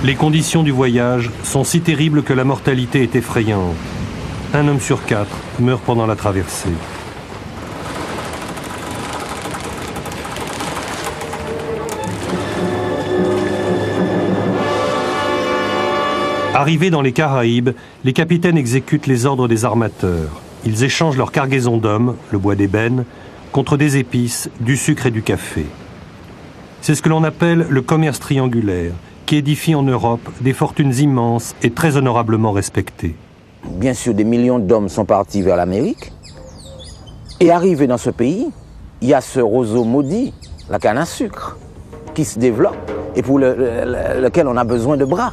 Les conditions du voyage sont si terribles que la mortalité est effrayante. Un homme sur 4 meurt pendant la traversée. Arrivés dans les Caraïbes, les capitaines exécutent les ordres des armateurs. Ils échangent leur cargaison d'hommes, le bois d'ébène, contre des épices, du sucre et du café. C'est ce que l'on appelle le commerce triangulaire, qui édifie en Europe des fortunes immenses et très honorablement respectées. Bien sûr, des millions d'hommes sont partis vers l'Amérique. Et arrivés dans ce pays, il y a ce roseau maudit, la canne à sucre, qui se développe et pour lequel on a besoin de bras.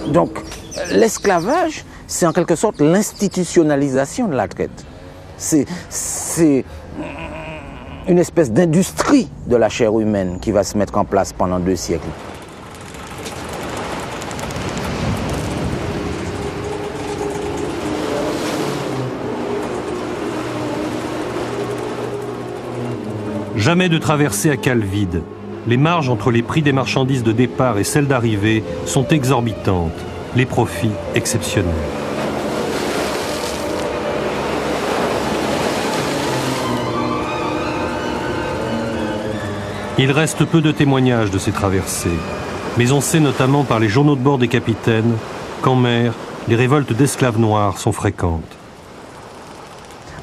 Donc, l'esclavage, c'est en quelque sorte l'institutionnalisation de la traite. C'est une espèce d'industrie de la chair humaine qui va se mettre en place pendant 2 siècles. Jamais de traversée à cale vide. Les marges entre les prix des marchandises de départ et celles d'arrivée sont exorbitantes, les profits exceptionnels. Il reste peu de témoignages de ces traversées, mais on sait notamment par les journaux de bord des capitaines qu'en mer, les révoltes d'esclaves noirs sont fréquentes.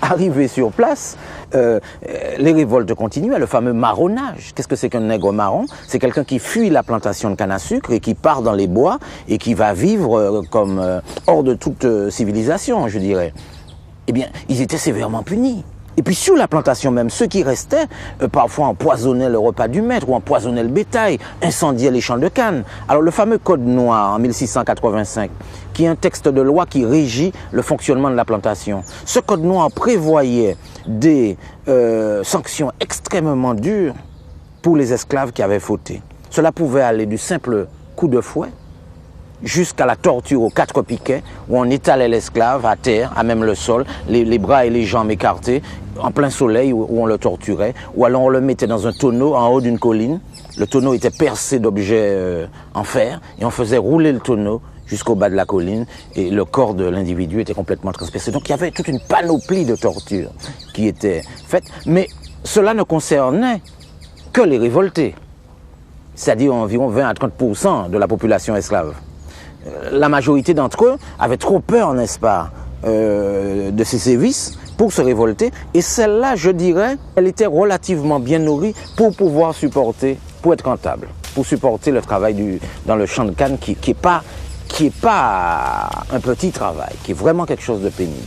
Arrivé sur place, les révoltes continuaient, le fameux marronnage. Qu'est-ce que c'est qu'un nègre marron? C'est quelqu'un qui fuit la plantation de canne à sucre et qui part dans les bois et qui va vivre comme hors de toute civilisation, je dirais. Eh bien, ils étaient sévèrement punis. Et puis sur la plantation même, ceux qui restaient, parfois empoisonnaient le repas du maître ou empoisonnaient le bétail, incendiaient les champs de canne. Alors le fameux Code noir en 1685, qui est un texte de loi qui régit le fonctionnement de la plantation. Ce Code noir prévoyait des sanctions extrêmement dures pour les esclaves qui avaient fauté. Cela pouvait aller du simple coup de fouet jusqu'à la torture aux 4 piquets, où on étalait l'esclave à terre, à même le sol, les bras et les jambes écartés, en plein soleil, où on le torturait, ou alors on le mettait dans un tonneau en haut d'une colline. Le tonneau était percé d'objets en fer, et on faisait rouler le tonneau jusqu'au bas de la colline, et le corps de l'individu était complètement transpercé. Donc il y avait toute une panoplie de tortures qui était faite, mais cela ne concernait que les révoltés, c'est-à-dire environ 20 à 30% de la population esclave. La majorité d'entre eux avaient trop peur, n'est-ce pas, de ces sévices pour se révolter. Et celle-là, je dirais, elle était relativement bien nourrie pour pouvoir supporter, pour être rentable, pour supporter le travail dans le champ de canne qui est pas un petit travail, qui est vraiment quelque chose de pénible.